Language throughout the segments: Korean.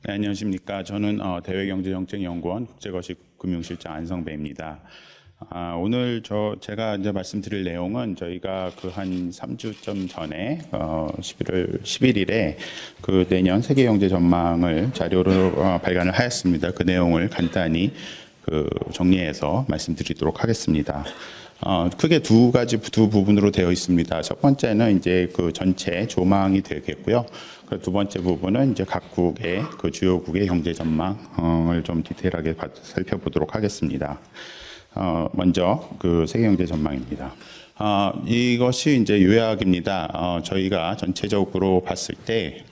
네, 안녕하십니까. 저는 대외경제정책연구원 국제거시금융실장 안성배입니다. 오늘 제가 이제 말씀드릴 내용은 저희가 그 한 3주쯤 전에 11월 11일에 그 내년 세계경제 전망을 자료로 발간을 하였습니다. 그 내용을 간단히 정리해서 말씀드리도록 하겠습니다. 크게 두 부분으로 되어 있습니다. 첫 번째는 이제 그 전체 조망이 되겠고요. 그 두 번째 부분은 이제 각국의 그 주요국의 경제 전망을 좀 디테일하게 살펴보도록 하겠습니다. 먼저 그 세계 경제 전망입니다. 이것이 이제 요약입니다. 저희가 전체적으로 봤을 때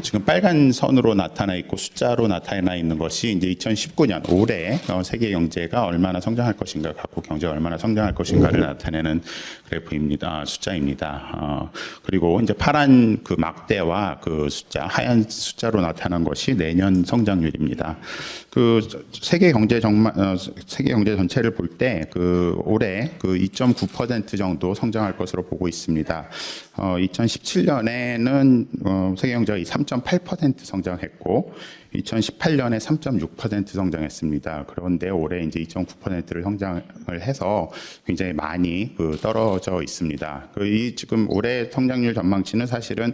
지금 빨간 선으로 나타나 있고 숫자로 나타나 있는 것이 이제 2019년 올해 세계 경제가 얼마나 성장할 것인가, 각국 경제가 얼마나 성장할 것인가를 나타내는 그래프입니다. 숫자입니다. 그리고 이제 파란 그 막대와 그 숫자, 하얀 숫자로 나타난 것이 내년 성장률입니다. 세계 경제 전체를 볼 때 올해 2.9% 정도 성장할 것으로 보고 있습니다. 2017년에는 세계 경제가 3.8% 성장했고 2018년에 3.6% 성장했습니다. 그런데 올해 이제 2.9%를 성장을 해서 굉장히 많이 떨어져 있습니다. 지금 올해 성장률 전망치는 사실은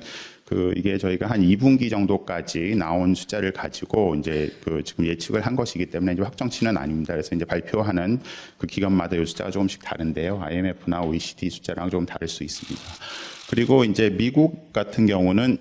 이게 저희가 한 2분기 정도까지 나온 숫자를 가지고 이제 지금 예측을 한 것이기 때문에 이제 확정치는 아닙니다. 그래서 이제 발표하는 기간마다 이 숫자가 조금씩 다른데요. IMF나 OECD 숫자랑 좀 다를 수 있습니다. 그리고 이제 미국 같은 경우는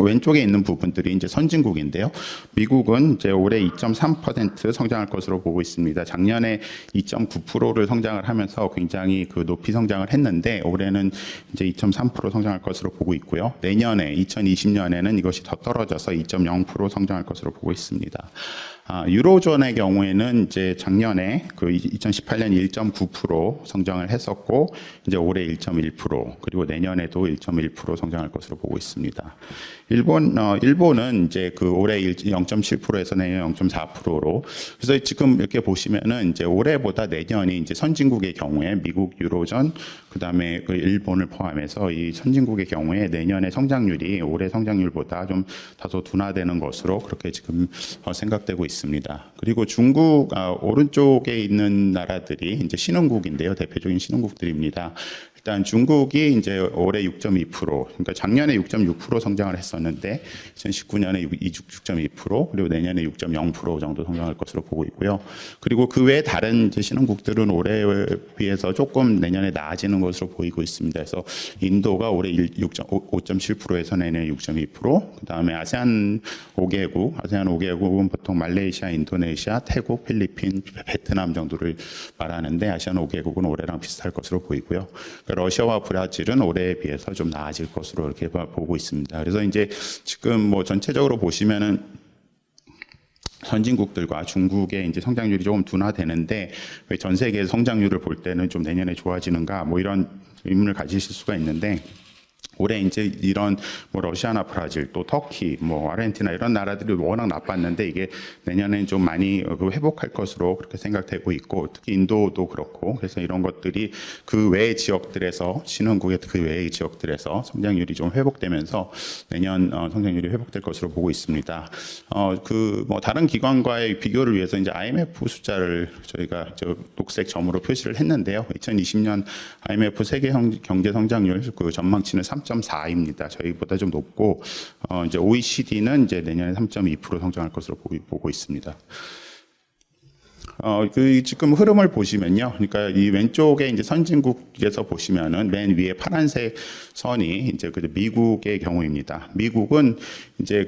왼쪽에 있는 부분들이 이제 선진국인데요. 미국은 이제 올해 2.3% 성장할 것으로 보고 있습니다. 작년에 2.9%를 성장을 하면서 굉장히 높이 성장을 했는데 올해는 이제 2.3% 성장할 것으로 보고 있고요. 내년에 2020년에는 이것이 더 떨어져서 2.0% 성장할 것으로 보고 있습니다. 유로존의 경우에는 이제 작년에 2018년 1.9% 성장을 했었고 이제 올해 1.1% 그리고 내년에도 1.1% 성장할 것으로 보고 있습니다. 일본은 이제 올해 0.7%에서 내년 0.4%로 그래서 지금 이렇게 보시면은 이제 올해보다 내년이 이제 선진국의 경우에 미국, 유로존 그다음에 일본을 포함해서 이 선진국의 경우에 내년의 성장률이 올해 성장률보다 좀 다소 둔화되는 것으로 그렇게 지금 생각되고 있습니다. 그리고 중국 오른쪽에 있는 나라들이 이제 신흥국인데요. 대표적인 신흥국들입니다. 일단 중국이 이제 올해 6.2%, 그러니까 작년에 6.6% 성장을 했었는데 2019년에 6.2%, 그리고 내년에 6.0% 정도 성장할 것으로 보고 있고요. 그리고 그 외에 다른 이제 신흥국들은 올해에 비해서 조금 내년에 나아지는 것으로 보이고 있습니다. 그래서 인도가 올해 5.7%에서 내년에 6.2%, 그다음에 아세안 5개국은 보통 말레이시아, 인도네시아, 태국, 필리핀, 베트남 정도를 말하는데 아시안 5개국은 올해랑 비슷할 것으로 보이고요. 러시아와 브라질은 올해에 비해서 좀 나아질 것으로 이렇게 보고 있습니다. 그래서 이제 지금 전체적으로 보시면은 선진국들과 중국의 이제 성장률이 조금 둔화되는데 왜 전 세계 성장률을 볼 때는 좀 내년에 좋아지는가 이런 의문을 가지실 수가 있는데 올해 이제 이런 러시아나 브라질 또 터키 아르헨티나 이런 나라들이 워낙 나빴는데 이게 내년엔 좀 많이 회복할 것으로 그렇게 생각되고 있고 특히 인도도 그렇고 그래서 이런 것들이 그 외의 지역들에서 신흥국의 그 외의 지역들에서 성장률이 좀 회복되면서 내년 성장률이 회복될 것으로 보고 있습니다. 다른 기관과의 비교를 위해서 이제 IMF 숫자를 저희가 녹색 점으로 표시를 했는데요. 2020년 IMF 세계 경제 성장률 전망치는 3.4입니다. 저희보다 좀 높고 이제 OECD는 이제 내년에 3.2% 성장할 것으로 보고 있습니다. 지금 흐름을 보시면요. 그러니까 이 왼쪽에 이제 선진국에서 보시면은 맨 위에 파란색 선이 이제 미국의 경우입니다. 미국은 이제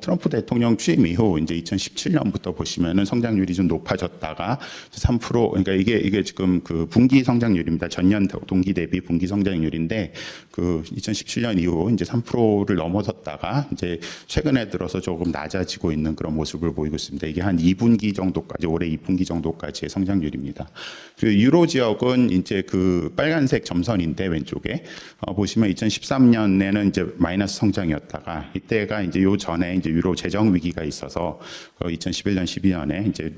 트럼프 대통령 취임 이후 이제 2017년부터 보시면은 성장률이 좀 높아졌다가 3% 그러니까 이게 지금 분기 성장률입니다. 전년 동기 대비 분기 성장률인데 2017년 이후 이제 3%를 넘어섰다가 이제 최근에 들어서 조금 낮아지고 있는 그런 모습을 보이고 있습니다. 이게 한 2분기 정도까지 올해 2분기 정도까지의 성장률입니다. 그리고 유로 지역은 이제 빨간색 점선인데 왼쪽에 보시면 2013년에는 이제 마이너스 성장이었다가 이때가 이제 요 전에 이제 유로 재정 위기가 있어서 2011년 12년에 이제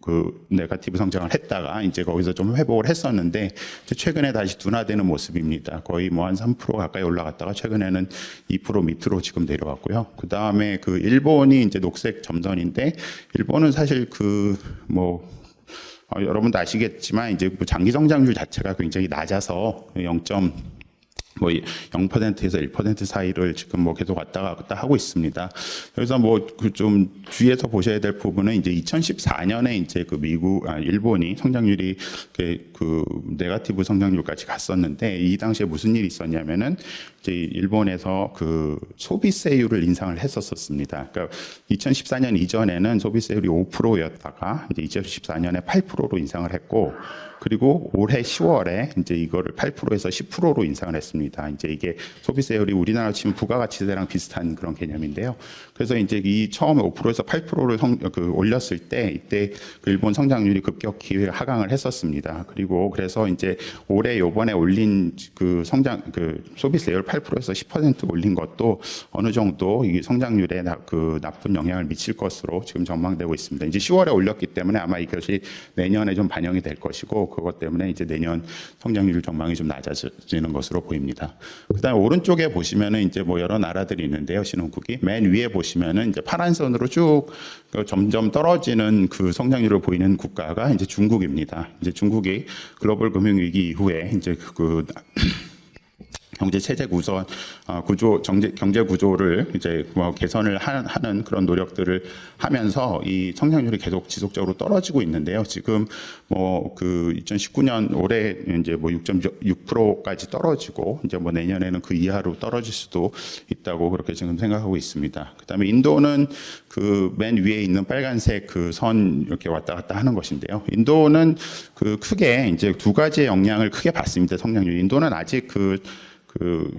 그 네거티브 성장을 했다가 이제 거기서 좀 회복을 했었는데 이제 최근에 다시 둔화되는 모습입니다. 거의 뭐 한 3% 가까이 올라갔다가 최근에는 2% 밑으로 지금 내려왔고요. 그 다음에 그 일본이 이제 녹색 점선인데 일본은 사실 여러분도 아시겠지만 이제 장기 성장률 자체가 굉장히 낮아서 0%에서 1% 사이를 지금 뭐 계속 왔다 갔다 하고 있습니다. 그래서 좀 주의해서 보셔야 될 부분은 이제 2014년에 이제 일본이 성장률이 그 네거티브 성장률까지 갔었는데 이 당시에 무슨 일이 있었냐면은 이제 일본에서 그 소비세율을 인상을 했었습니다. 그러니까 2014년 이전에는 소비세율이 5%였다가 이제 2014년에 8%로 인상을 했고 그리고 올해 10월에 이제 이거를 8%에서 10%로 인상을 했습니다. 이제 이게 소비세율이 우리나라 치면 부가가치세랑 비슷한 그런 개념인데요. 그래서 이제 이 처음에 5%에서 8%를 올렸을 때 이때 그 일본 성장률이 급격히 하강을 했었습니다. 그리고 그래서 이제 올해 요번에 올린 그 소비세율 8%에서 10% 올린 것도 어느 정도 이 성장률에 나쁜 영향을 미칠 것으로 지금 전망되고 있습니다. 이제 10월에 올렸기 때문에 아마 이것이 내년에 좀 반영이 될 것이고 그것 때문에 이제 내년 성장률 전망이 좀 낮아지는 것으로 보입니다. 그다음에 오른쪽에 보시면은 이제 뭐 여러 나라들이 있는데요, 신흥국이 맨 위에 보시면은 이제 파란 선으로 쭉 점점 떨어지는 그 성장률을 보이는 국가가 이제 중국입니다. 이제 중국이 글로벌 금융위기 이후에 이제 경제 체제 경제 구조를 이제 개선을 하는 그런 노력들을 하면서 이 성장률이 계속 지속적으로 떨어지고 있는데요. 지금 2019년 올해 이제 6.6%까지 떨어지고 이제 내년에는 그 이하로 떨어질 수도 있다고 그렇게 지금 생각하고 있습니다. 그다음에 인도는 그 맨 위에 있는 빨간색 그 선 이렇게 왔다 갔다 하는 것인데요. 인도는 크게 이제 두 가지의 영향을 크게 받습니다. 성장률. 인도는 아직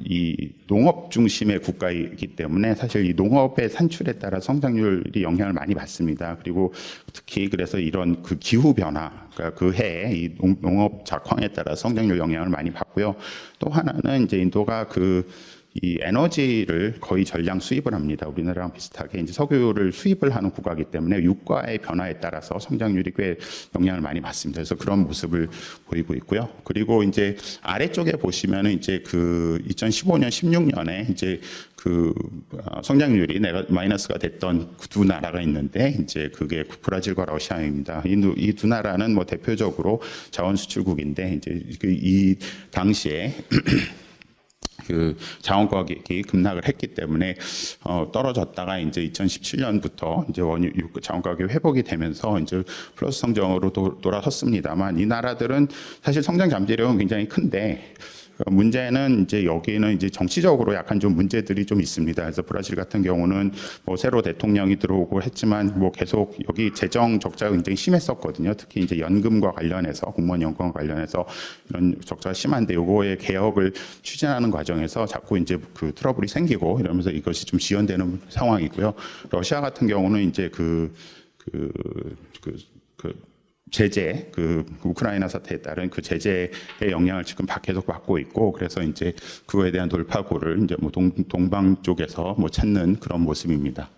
이 농업 중심의 국가이기 때문에 사실 이 농업의 산출에 따라 성장률이 영향을 많이 받습니다. 그리고 특히 그래서 이런 그 기후 변화, 그러니까 그 해에 이 농업 작황에 따라 성장률 영향을 많이 받고요. 또 하나는 이제 인도가 이 에너지를 거의 전량 수입을 합니다. 우리나라랑 비슷하게 이제 석유를 수입을 하는 국가이기 때문에 유가의 변화에 따라서 성장률이 꽤 영향을 많이 받습니다. 그래서 그런 모습을 보이고 있고요. 그리고 이제 아래쪽에 보시면은 이제 2015년, 16년에 이제 성장률이 마이너스가 됐던 두 나라가 있는데 이제 그게 브라질과 러시아입니다. 이 두 나라는 뭐 대표적으로 자원 수출국인데 이제 이 당시에 자원 가격이 급락을 했기 때문에 떨어졌다가 이제 2017년부터 이제 자원 가격이 회복이 되면서 이제 플러스 성장으로 돌아섰습니다만 이 나라들은 사실 성장 잠재력은 굉장히 큰데 문제는 이제 여기는 이제 정치적으로 약간 좀 문제들이 좀 있습니다. 그래서 브라질 같은 경우는 새로 대통령이 들어오고 했지만 계속 여기 재정 적자가 굉장히 심했었거든요. 특히 이제 연금과 관련해서 공무원 연금과 관련해서 이런 적자가 심한데 요거의 개혁을 추진하는 과정에서 자꾸 이제 트러블이 생기고 이러면서 이것이 좀 지연되는 상황이고요. 러시아 같은 경우는 이제 제재, 우크라이나 사태에 따른 그 제재의 영향을 지금 계속 받고 있고, 그래서 이제 그거에 대한 돌파구를 이제 동방 쪽에서 찾는 그런 모습입니다.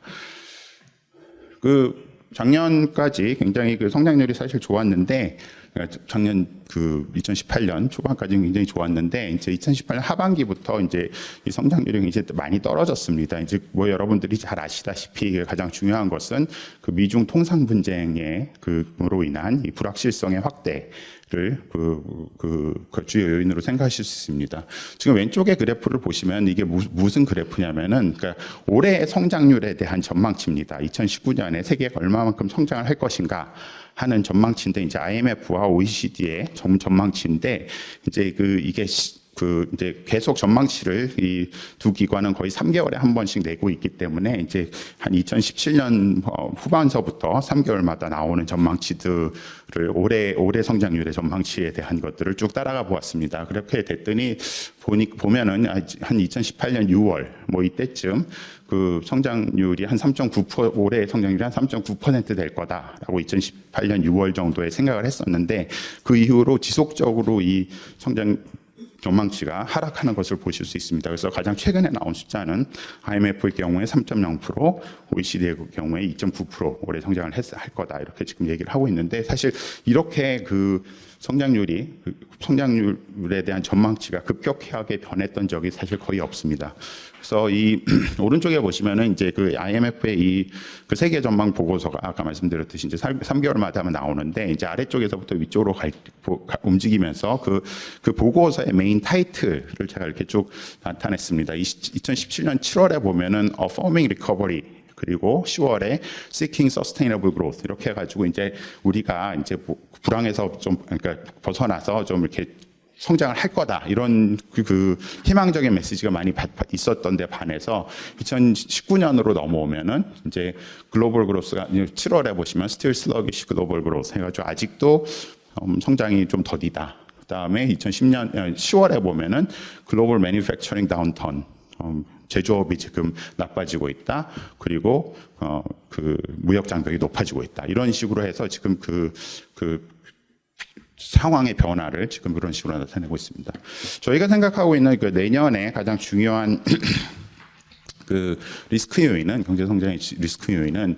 작년까지 굉장히 성장률이 사실 좋았는데, 작년 2018년 초반까지 굉장히 좋았는데, 이제 2018년 하반기부터 이제 이 성장률이 굉장히 많이 떨어졌습니다. 이제 여러분들이 잘 아시다시피 가장 중요한 것은 미중 통상 분쟁으로 인한 이 불확실성의 확대를 주요 요인으로 생각하실 수 있습니다. 지금 왼쪽의 그래프를 보시면 이게 무슨 그래프냐면은, 그러니까 올해의 성장률에 대한 전망치입니다. 2019년에 세계가 얼마만큼 성장을 할 것인가 하는 전망치인데, 이제 IMF와 OECD의 전망치인데, 이제 이게 이제 계속 전망치를 이 두 기관은 거의 3개월에 한 번씩 내고 있기 때문에 이제 한 2017년 후반서부터 3개월마다 나오는 전망치들을 올해 성장률의 전망치에 대한 것들을 쭉 따라가 보았습니다. 그렇게 됐더니 보면은 한 2018년 6월 이때쯤 성장률이 한 3.9%, 올해 성장률이 한 3.9% 될 거다라고 2018년 6월 정도에 생각을 했었는데, 그 이후로 지속적으로 이 전망치가 하락하는 것을 보실 수 있습니다. 그래서 가장 최근에 나온 숫자는 IMF의 경우에 3.0%, OECD의 경우에 2.9% 올해 성장을 할 거다 이렇게 지금 얘기를 하고 있는데 사실 이렇게 그 성장률에 대한 전망치가 급격하게 변했던 적이 사실 거의 없습니다. 그래서 이 오른쪽에 보시면은 이제 그 IMF의 그 세계 전망 보고서가 아까 말씀드렸듯이 이제 3개월마다 하면 나오는데 이제 아래쪽에서부터 위쪽으로 움직이면서 그 보고서의 메인 타이틀을 제가 이렇게 쭉 나타냈습니다. 2017년 7월에 보면은 Affirming Recovery 그리고 10월에 Seeking Sustainable Growth 이렇게 해가지고 이제 우리가 이제 불황에서 좀 그러니까 벗어나서 좀 이렇게 성장을 할 거다 이런 그 희망적인 메시지가 많이 있었던데 반해서 2019년으로 넘어오면은 이제 글로벌 그로스가 7월에 보시면 Still Sluggish Global Growth 해가지고 아직도 성장이 좀 더디다. 그다음에 2010년 10월에 보면은 글로벌 Manufacturing Downturn 제조업이 지금 나빠지고 있다. 그리고 그 무역 장벽이 높아지고 있다. 이런 식으로 해서 지금 그 상황의 변화를 지금 그런 식으로 나타내고 있습니다. 저희가 생각하고 있는 그 내년에 가장 중요한 그 리스크 요인은 경제 성장의 리스크 요인은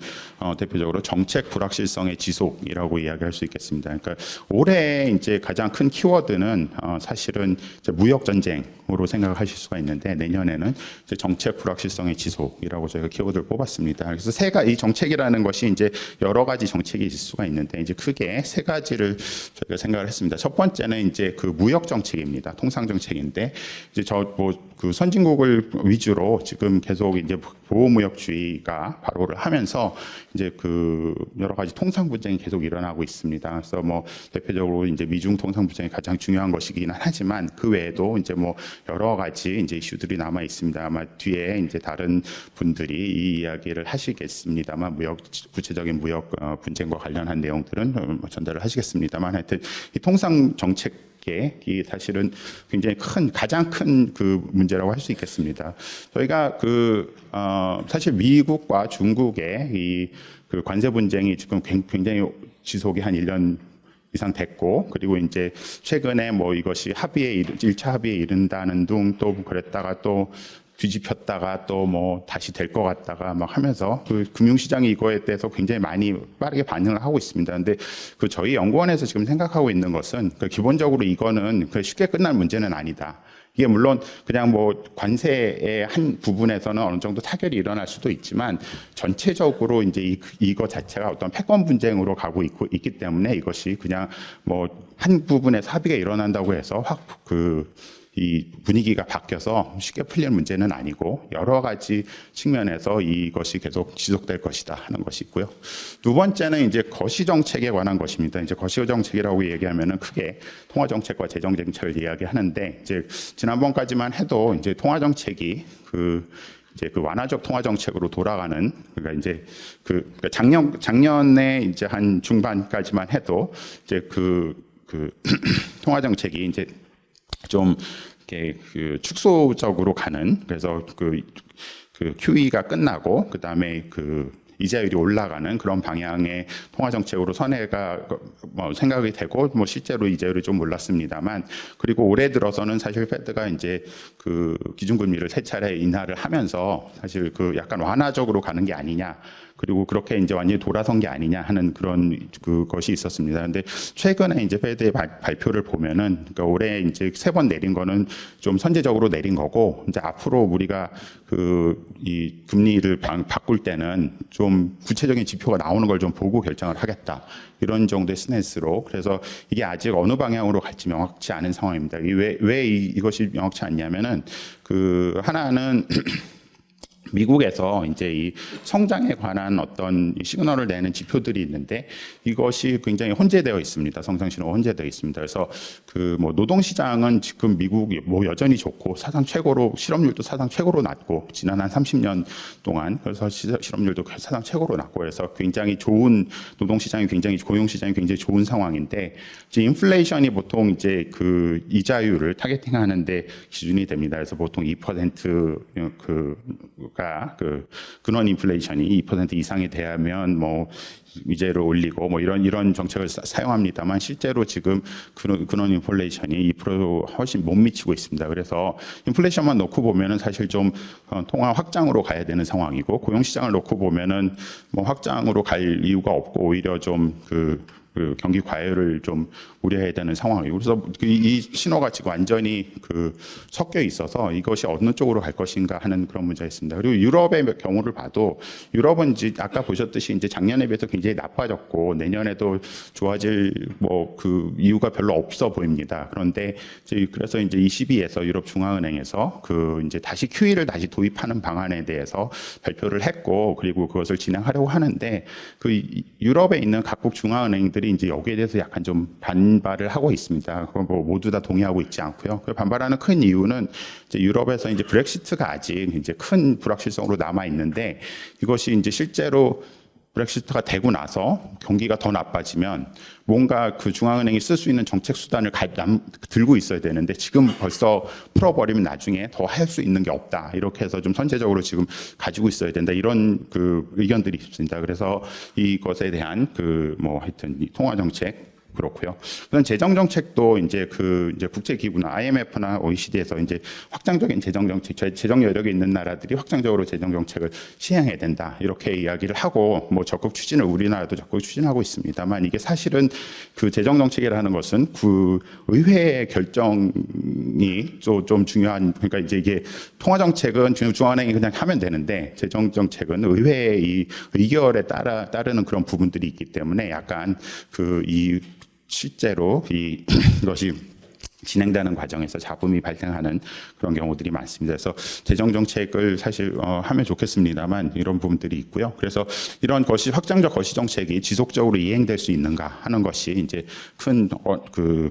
대표적으로 정책 불확실성의 지속이라고 이야기할 수 있겠습니다. 그러니까 올해 이제 가장 큰 키워드는 사실은 이제 무역 전쟁으로 생각하실 수가 있는데 내년에는 이제 정책 불확실성의 지속이라고 저희가 키워드를 뽑았습니다. 그래서 이 정책이라는 것이 이제 여러 가지 정책이 있을 수가 있는데 이제 크게 세 가지를 저희가 생각을 했습니다. 첫 번째는 이제 그 무역 정책입니다. 통상 정책인데 이제 그 선진국을 위주로 지금 계속 이제 보호무역주의가 발효를 하면서 이제 그 여러 가지 통상 분쟁이 계속 일어나고 있습니다. 그래서 뭐 대표적으로 이제 미중 통상 분쟁이 가장 중요한 것이기는 하지만 그 외에도 이제 뭐 여러 가지 이제 이슈들이 남아 있습니다. 아마 뒤에 이제 다른 분들이 이 이야기를 하시겠습니다만 구체적인 무역 분쟁과 관련한 내용들은 전달을 하시겠습니다만 하여튼 이 통상 정책 이 사실은 굉장히 가장 큰 그 문제라고 할 수 있겠습니다. 저희가 사실 미국과 중국의 그 관세 분쟁이 지금 굉장히 지속이 한 1년 이상 됐고, 그리고 이제 최근에 뭐 이것이 1차 합의에 이른다는 둥 또 그랬다가 또 뒤집혔다가 또 뭐 다시 될 것 같다가 막 하면서 그 금융시장이 이거에 대해서 굉장히 많이 빠르게 반응을 하고 있습니다. 근데 그 저희 연구원에서 지금 생각하고 있는 것은 기본적으로 이거는 쉽게 끝날 문제는 아니다. 이게 물론 그냥 뭐 관세의 한 부분에서는 어느 정도 타결이 일어날 수도 있지만 전체적으로 이제 이거 자체가 어떤 패권 분쟁으로 가고 있기 때문에 이것이 그냥 뭐 한 부분에서 합의가 일어난다고 해서 이 분위기가 바뀌어서 쉽게 풀릴 문제는 아니고 여러 가지 측면에서 이것이 계속 지속될 것이다 하는 것이 있고요. 두 번째는 이제 거시 정책에 관한 것입니다. 이제 거시 정책이라고 얘기하면은 크게 통화 정책과 재정 정책을 이야기하는데 이제 지난번까지만 해도 이제 통화 정책이 이제 그 완화적 통화 정책으로 돌아가는 그러니까 이제 작년에 이제 한 중반까지만 해도 이제 통화 정책이 이제 좀 이렇게 축소적으로 가는 그래서 QE가 끝나고 그다음에 이자율이 올라가는 그런 방향의 통화 정책으로 선회가 생각이 되고 뭐 실제로 이자율이 좀 올랐습니다만 그리고 올해 들어서는 사실 패드가 이제 기준금리를 세 차례 인하를 하면서 사실 약간 완화적으로 가는 게 아니냐. 그리고 그렇게 이제 완전히 돌아선 게 아니냐 하는 그런 것이 있었습니다. 근데 최근에 이제 패드의 발표를 보면은 그러니까 올해 이제 3번 내린 거는 좀 선제적으로 내린 거고 이제 앞으로 우리가 이 금리를 바꿀 때는 좀 구체적인 지표가 나오는 걸 좀 보고 결정을 하겠다. 이런 정도의 스탠스로 그래서 이게 아직 어느 방향으로 갈지 명확치 않은 상황입니다. 왜 이것이 명확치 않냐면은 하나는 미국에서 이제 이 성장에 관한 어떤 시그널을 내는 지표들이 있는데 이것이 굉장히 혼재되어 있습니다. 성장 신호가 혼재되어 있습니다. 그래서 뭐 노동시장은 지금 미국이 뭐 여전히 좋고 실업률도 사상 최고로 낮고 지난 한 30년 동안 그래서 실업률도 사상 최고로 낮고 그래서 굉장히 좋은 노동시장이 고용시장이 굉장히 좋은 상황인데 이제 인플레이션이 보통 이제 이자율을 타겟팅하는데 기준이 됩니다. 그래서 보통 2%가 아까 그 근원 인플레이션이 2% 이상이 돼야면 뭐 위제를 올리고 뭐 이런 정책을 사용합니다만 실제로 지금 근원 인플레이션이 2% 훨씬 못 미치고 있습니다. 그래서 인플레이션만 놓고 보면은 사실 좀 통화 확장으로 가야 되는 상황이고 고용 시장을 놓고 보면은 뭐 확장으로 갈 이유가 없고 오히려 좀 그 경기 과열을 좀 우려해야 되는 상황이고 그래서 이 신호가 지금 완전히 섞여 있어서 이것이 어느 쪽으로 갈 것인가 하는 그런 문제가 있습니다. 그리고 유럽의 경우를 봐도 유럽은 이제 아까 보셨듯이 이제 작년에 비해서 굉장히 나빠졌고 내년에도 좋아질 뭐 이유가 별로 없어 보입니다. 그런데 그래서 이제 ECB에서 유럽 중앙은행에서 이제 다시 QE를 다시 도입하는 방안에 대해서 발표를 했고 그리고 그것을 진행하려고 하는데 유럽에 있는 각국 중앙은행들이 이제 여기에 대해서 약간 좀 반발을 하고 있습니다. 뭐 모두 다 동의하고 있지 않고요. 반발하는 큰 이유는 이제 유럽에서 이제 브렉시트가 아직 이제 큰 불확실성으로 남아 있는데 이것이 이제 실제로 브렉시트가 되고 나서 경기가 더 나빠지면 뭔가 중앙은행이 쓸 수 있는 정책 수단을 들고 있어야 되는데 지금 벌써 풀어버리면 나중에 더 할 수 있는 게 없다. 이렇게 해서 좀 선제적으로 지금 가지고 있어야 된다. 이런 의견들이 있습니다. 그래서 이것에 대한 뭐 하여튼 이 통화 정책 그렇고요. 그런 재정 정책도 이제 이제 국제 기구나 IMF나 OECD에서 이제 확장적인 재정 정책, 재정 여력이 있는 나라들이 확장적으로 재정 정책을 시행해야 된다. 이렇게 이야기를 하고 뭐 적극 추진을 우리나라도 적극 추진하고 있습니다만 이게 사실은 재정 정책이라는 것은 의회의 결정이 좀 중요한 그러니까 이제 이게 통화 정책은 중앙은행이 그냥 하면 되는데 재정 정책은 의회의 이 의결에 따르는 그런 부분들이 있기 때문에 약간 실제로 이것이 진행되는 과정에서 잡음이 발생하는 그런 경우들이 많습니다. 그래서 재정 정책을 사실 하면 좋겠습니다만 이런 부분들이 있고요. 그래서 이런 확장적 거시 정책이 지속적으로 이행될 수 있는가 하는 것이 이제 큰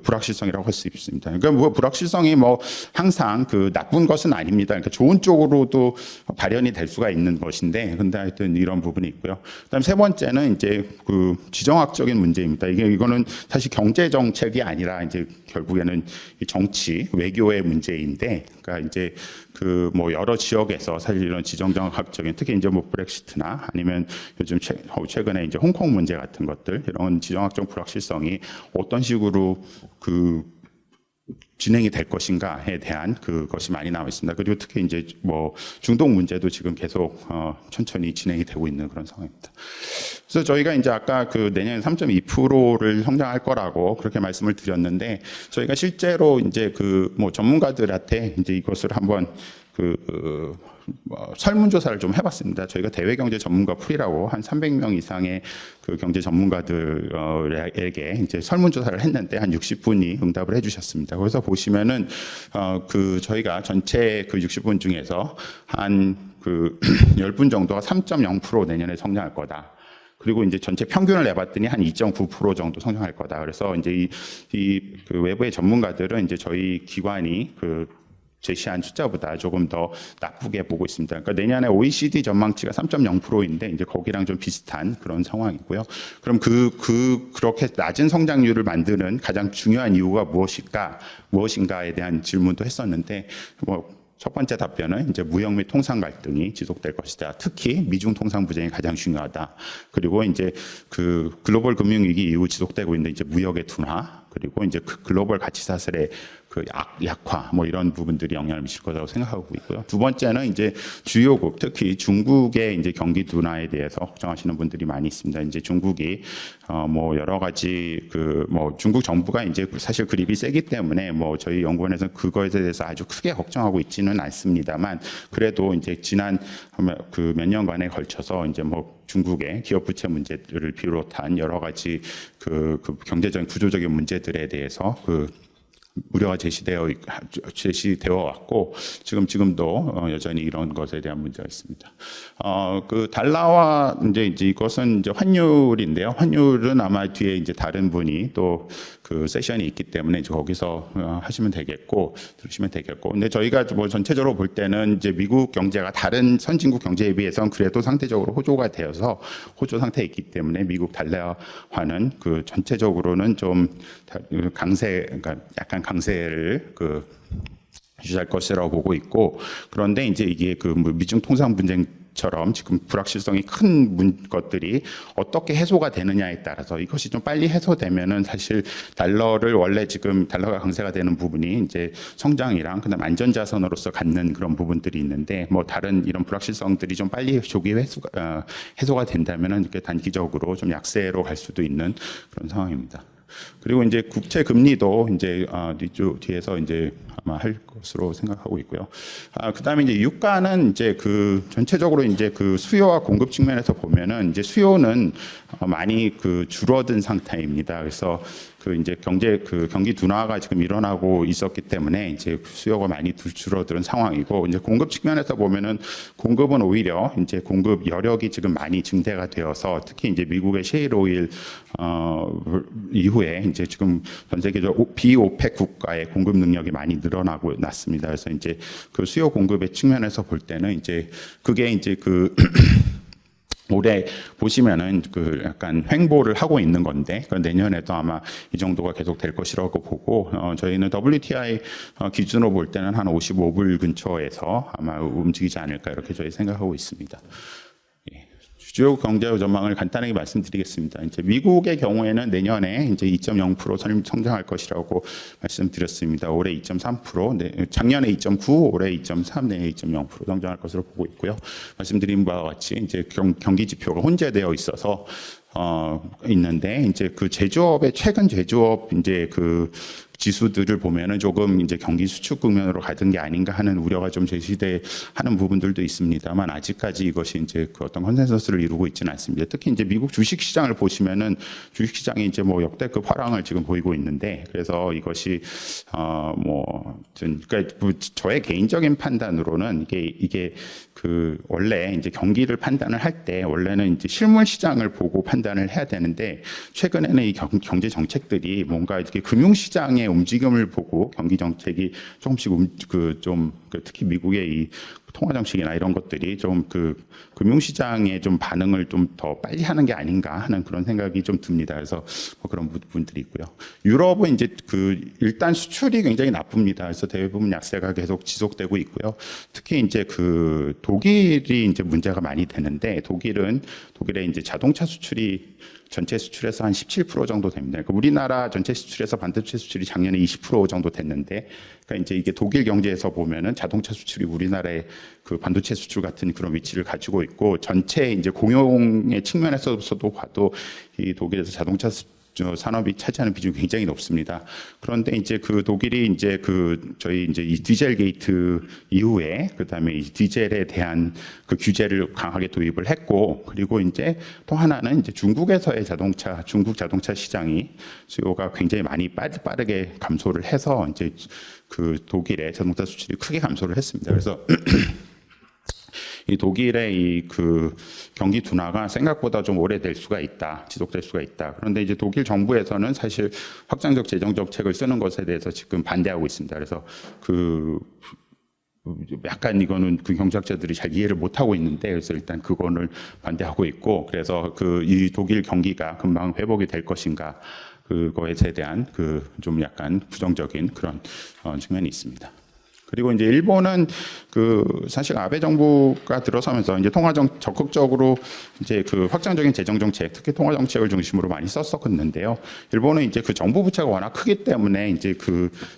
불확실성이라고 할 수 있습니다. 그러니까 뭐 불확실성이 뭐 항상 나쁜 것은 아닙니다. 그러니까 좋은 쪽으로도 발현이 될 수가 있는 것인데, 근데 하여튼 이런 부분이 있고요. 그다음 세 번째는 이제 지정학적인 문제입니다. 이거는 사실 경제 정책이 아니라 이제 결국에는 이 정치, 외교의 문제인데, 그러니까 이제 뭐 여러 지역에서 사실 이런 지정학적인 특히 이제 뭐 브렉시트나 아니면 요즘 최근에 이제 홍콩 문제 같은 것들 이런 지정학적 불확실성이 어떤 식으로 진행이 될 것인가에 대한 그것이 많이 나와 있습니다. 그리고 특히 이제 뭐 중동 문제도 지금 계속 천천히 진행이 되고 있는 그런 상황입니다. 그래서 저희가 이제 아까 내년 3.2%를 성장할 거라고 그렇게 말씀을 드렸는데 저희가 실제로 이제 뭐 전문가들한테 이제 이것을 한번 설문조사를 좀 해봤습니다. 저희가 대외경제 전문가 풀이라고 한 300명 이상의 경제 전문가들에게 이제 설문조사를 했는데 한 60분이 응답을 해주셨습니다. 그래서 보시면은 저희가 전체 60분 중에서 한 10분 정도가 3.0% 내년에 성장할 거다. 그리고 이제 전체 평균을 내봤더니 한 2.9% 정도 성장할 거다. 그래서 이제 외부의 전문가들은 이제 저희 기관이 제시한 숫자보다 조금 더 나쁘게 보고 있습니다. 그러니까 내년에 OECD 전망치가 3.0%인데 이제 거기랑 좀 비슷한 그런 상황이고요. 그럼 그렇게 낮은 성장률을 만드는 가장 중요한 이유가 무엇인가에 대한 질문도 했었는데 첫 번째 답변은 이제 무역 및 통상 갈등이 지속될 것이다. 특히 미중 통상 부쟁이 가장 중요하다. 그리고 이제 글로벌 금융 위기 이후 지속되고 있는 이제 무역의 둔화, 그리고 이제 글로벌 가치 사슬의 약화 뭐 이런 부분들이 영향을 미칠 거라고 생각하고 있고요. 두 번째는 이제 주요국 특히 중국의 이제 경기 둔화에 대해서 걱정하시는 분들이 많이 있습니다. 이제 중국이 뭐 여러 가지 뭐 중국 정부가 이제 사실 그립이 세기 때문에 뭐 저희 연구원에서는 그거에 대해서 아주 크게 걱정하고 있지는 않습니다만 그래도 이제 지난 몇 년간에 걸쳐서 이제 뭐 중국의 기업 부채 문제들을 비롯한 여러 가지 경제적인 구조적인 문제들에 대해서 우려가 제시되어 왔고 지금도 여전히 이런 것에 대한 문제가 있습니다. 달러와 이제 이것은 이제 환율인데요. 환율은 아마 뒤에 이제 다른 분이 또 세션이 있기 때문에 이제 거기서 하시면 되겠고 들으시면 되겠고. 근데 저희가 뭐 전체적으로 볼 때는 이제 미국 경제가 다른 선진국 경제에 비해서는 그래도 상대적으로 호조가 되어서 호조 상태에 있기 때문에 미국 달러화는 전체적으로는 좀 그러니까 약간 강세를 유지할 것이라고 보고 있고, 그런데 이제 이게 그 미중 통상 분쟁처럼 지금 불확실성이 큰 것들이 어떻게 해소가 되느냐에 따라서 이것이 좀 빨리 해소되면은 사실 달러를 원래 지금 달러가 강세가 되는 부분이 이제 성장이랑 그다음 안전자산으로서 갖는 그런 부분들이 있는데 뭐 다른 이런 불확실성들이 좀 빨리 조기 해소가 된다면은 이렇게 단기적으로 좀 약세로 갈 수도 있는 그런 상황입니다. 그리고 이제 국채 금리도 이제 뒤에서 이제 아마 할 것으로 생각하고 있고요. 그다음에 이제 유가는 이제 그 전체적으로 이제 그 수요와 공급 측면에서 보면은 이제 수요는 많이 그 줄어든 상태입니다. 그래서 그 이제 경기 둔화가 지금 일어나고 있었기 때문에 이제 수요가 많이 줄어드는 상황이고, 이제 공급 측면에서 보면은 공급은 오히려 이제 공급 여력이 지금 많이 증대가 되어서 특히 이제 미국의 셰일 오일 이후에 이제 지금 전 세계적으로 비오펙 국가의 공급 능력이 많이 늘어나고 났습니다. 그래서 이제 그 수요 공급의 측면에서 볼 때는 이제 그게 이제 그 올해 보시면은 그 약간 횡보를 하고 있는 건데, 내년에도 아마 이 정도가 계속 될 것이라고 보고, 저희는 WTI 기준으로 볼 때는 한 55불 근처에서 아마 움직이지 않을까 이렇게 저희 생각하고 있습니다. 주요 경제 전망을 간단하게 말씀드리겠습니다. 이제 미국의 경우에는 내년에 이제 2.0% 성장할 것이라고 말씀드렸습니다. 올해 2.3%, 작년에 2.9, 올해 2.3, 내년 2.0% 성장할 것으로 보고 있고요. 말씀드린 바와 같이 이제 경기 지표가 혼재되어 있어서 있는데, 이제 그 최근 제조업 이제 그 지수들을 보면은 조금 이제 경기 수축 국면으로 가던 게 아닌가 하는 우려가 좀 제시하는 부분들도 있습니다만, 아직까지 이것이 이제 그 어떤 컨센서스를 이루고 있지는 않습니다. 특히 이제 미국 주식 시장을 보시면은 주식 시장이 이제 뭐 역대급 하락을 지금 보이고 있는데, 그래서 이것이 그러니까 저의 개인적인 판단으로는 이게 그 원래 이제 경기를 판단을 할 때 원래는 이제 실물 시장을 보고 판단을 해야 되는데, 최근에는 이 경제 정책들이 뭔가 이렇게 금융 시장의 움직임을 보고 경기 정책이 조금씩 특히 미국의 이 통화 정책이나 이런 것들이 좀 그 금융 시장의 좀 반응을 좀 더 빨리 하는 게 아닌가 하는 그런 생각이 좀 듭니다. 그래서 뭐 그런 부분들이 있고요. 유럽은 이제 일단 수출이 굉장히 나쁩니다. 그래서 대부분 약세가 계속 지속되고 있고요. 특히 이제 그 독일이 이제 문제가 많이 되는데, 독일의 이제 자동차 수출이 전체 수출에서 한 17% 정도 됩니다. 그러니까 우리나라 전체 수출에서 반도체 수출이 작년에 20% 정도 됐는데, 그러니까 이제 이게 독일 경제에서 보면은 자동차 수출이 우리나라의 그 반도체 수출 같은 그런 위치를 가지고 있고, 전체 이제 공용의 측면에서도 봐도 이 독일에서 자동차 산업이 차지하는 비중이 굉장히 높습니다. 그런데 이제 그 독일이 이제 저희 이제 이 디젤 게이트 이후에 그다음에 이 디젤에 대한 그 규제를 강하게 도입을 했고, 그리고 이제 또 하나는 이제 중국에서의 중국 자동차 시장이 수요가 굉장히 많이 빠르게 감소를 해서 이제 그 독일의 자동차 수출이 크게 감소를 했습니다. 그래서 이 독일의 이 그 경기 둔화가 생각보다 좀 오래될 수가 있다, 지속될 수가 있다. 그런데 이제 독일 정부에서는 사실 확장적 재정 정책을 쓰는 것에 대해서 지금 반대하고 있습니다. 그래서 약간 이거는 그 경제학자들이 잘 이해를 못 하고 있는데, 그래서 일단 그거를 반대하고 있고, 그래서 이 독일 경기가 금방 회복이 될 것인가, 그거에 대한 좀 약간 부정적인 그런 측면이 있습니다. 그리고 이제 일본은 사실 아베 정부가 들어서면서 이제 적극적으로 이제 확장적인 재정 정책, 특히 통화 정책을 중심으로 많이 썼었는데요. 일본은 이제 정부 부채가 워낙 크기 때문에 이제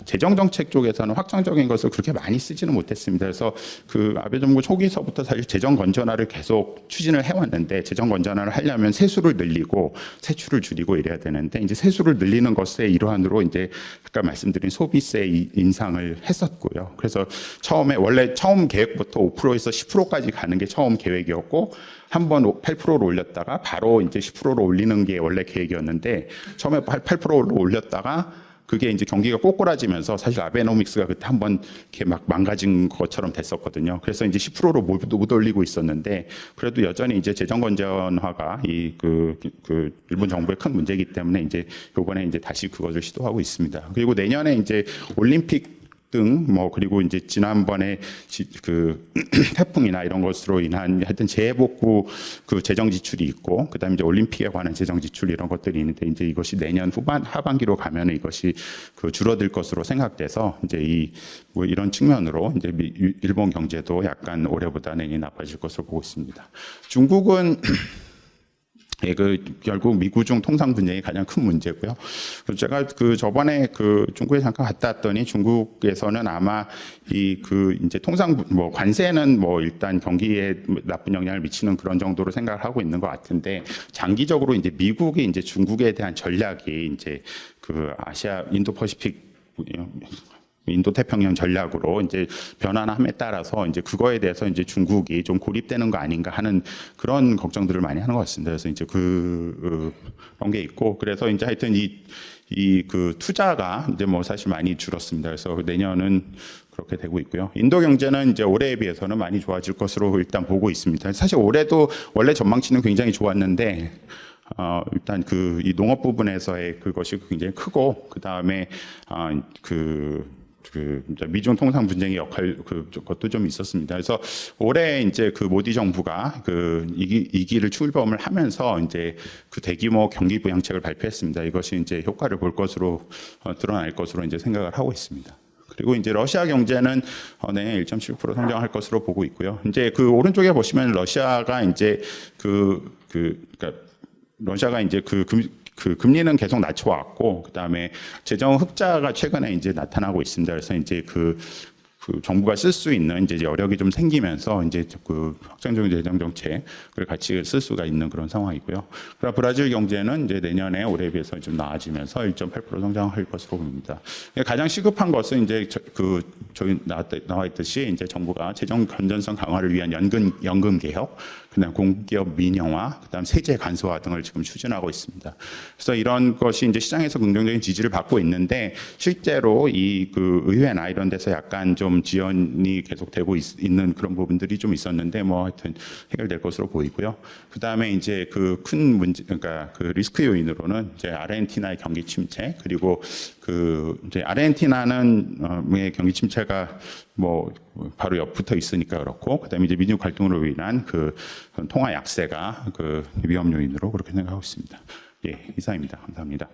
재정 정책 쪽에서는 확장적인 것을 그렇게 많이 쓰지는 못했습니다. 그래서 아베 정부 초기서부터 사실 재정 건전화를 계속 추진을 해왔는데, 재정 건전화를 하려면 세수를 늘리고 세출을 줄이고 이래야 되는데, 이제 세수를 늘리는 것의 일환으로 이제 아까 말씀드린 소비세 인상을 했었고요. 그래서 원래 처음 계획부터 5%에서 10%까지 가는 게 처음 계획이었고, 한번 8%로 올렸다가 바로 이제 10%로 올리는 게 원래 계획이었는데, 처음에 8%로 올렸다가 그게 이제 경기가 꼬꾸라지면서 사실 아베노믹스가 그때 한번 이렇게 막 망가진 것처럼 됐었거든요. 그래서 이제 10%로 못 올리고 있었는데, 그래도 여전히 이제 재정 건전화가 일본 정부의 큰 문제이기 때문에 이제 이번에 이제 다시 그것을 시도하고 있습니다. 그리고 내년에 이제 올림픽 등, 뭐, 그리고 이제 지난번에 그 태풍이나 이런 것으로 인한 하여튼 재복구 그 재정 지출이 있고, 그 다음에 이제 올림픽에 관한 재정 지출 이런 것들이 있는데, 이제 이것이 내년 하반기로 가면은 이것이 그 줄어들 것으로 생각돼서, 이제 뭐 이런 측면으로 이제 일본 경제도 약간 올해보다 내년이 나빠질 것으로 보고 있습니다. 중국은 예, 결국 미구중 통상 분쟁이 가장 큰 문제고요. 제가 저번에 중국에 잠깐 갔다 왔더니 중국에서는 아마 이제 통상, 뭐, 관세는 뭐 일단 경기에 나쁜 영향을 미치는 그런 정도로 생각을 하고 있는 것 같은데, 장기적으로 이제 미국이 이제 중국에 대한 전략이 이제 아시아, 인도 퍼시픽, 인도 태평양 전략으로 이제 변환함에 따라서 이제 그거에 대해서 이제 중국이 좀 고립되는 거 아닌가 하는 그런 걱정들을 많이 하는 것 같습니다. 그래서 이제 그런 게 있고, 그래서 이제 하여튼 투자가 이제 뭐 사실 많이 줄었습니다. 그래서 내년은 그렇게 되고 있고요. 인도 경제는 이제 올해에 비해서는 많이 좋아질 것으로 일단 보고 있습니다. 사실 올해도 원래 전망치는 굉장히 좋았는데, 일단 이 농업 부분에서의 그것이 굉장히 크고, 그 다음에, 미중 통상 분쟁의 그것도 좀 있었습니다. 그래서 올해 이제 모디 정부가 이기를 출범을 하면서 이제 대규모 경기 부양책을 발표했습니다. 이것이 이제 효과를 볼 것으로 드러날 것으로 이제 생각을 하고 있습니다. 그리고 이제 러시아 경제는 내년 1.7% 성장할 것으로 보고 있고요. 이제 오른쪽에 보시면 러시아가 이제 그러니까 러시아가 이제 금리는 계속 낮춰왔고, 그 다음에 재정 흑자가 최근에 이제 나타나고 있습니다. 그래서 이제 정부가 쓸 수 있는 이제 여력이 좀 생기면서 이제 확장적인 재정 정책을 같이 쓸 수가 있는 그런 상황이고요. 그러나 브라질 경제는 이제 내년에 올해에 비해서 좀 나아지면서 1.8% 성장할 것으로 봅니다. 가장 시급한 것은 이제 저희 나와 있듯이 이제 정부가 재정 건전성 강화를 위한 연금 개혁, 그다음 공기업 민영화, 그다음 세제 간소화 등을 지금 추진하고 있습니다. 그래서 이런 것이 이제 시장에서 긍정적인 지지를 받고 있는데, 실제로 의회나 이런 데서 약간 좀 지연이 계속되고 있는 그런 부분들이 좀 있었는데, 뭐 하여튼 해결될 것으로 보이고요. 그다음에 이제 큰 문제, 그러니까 리스크 요인으로는 이제 아르헨티나의 경기 침체, 그리고 이제 아르헨티나는 경기 침체가 뭐 바로 옆붙어 있으니까 그렇고, 그다음에 이제 민중 갈등으로 인한 통화 약세가 위험 요인으로 그렇게 생각하고 있습니다. 예, 이상입니다. 감사합니다.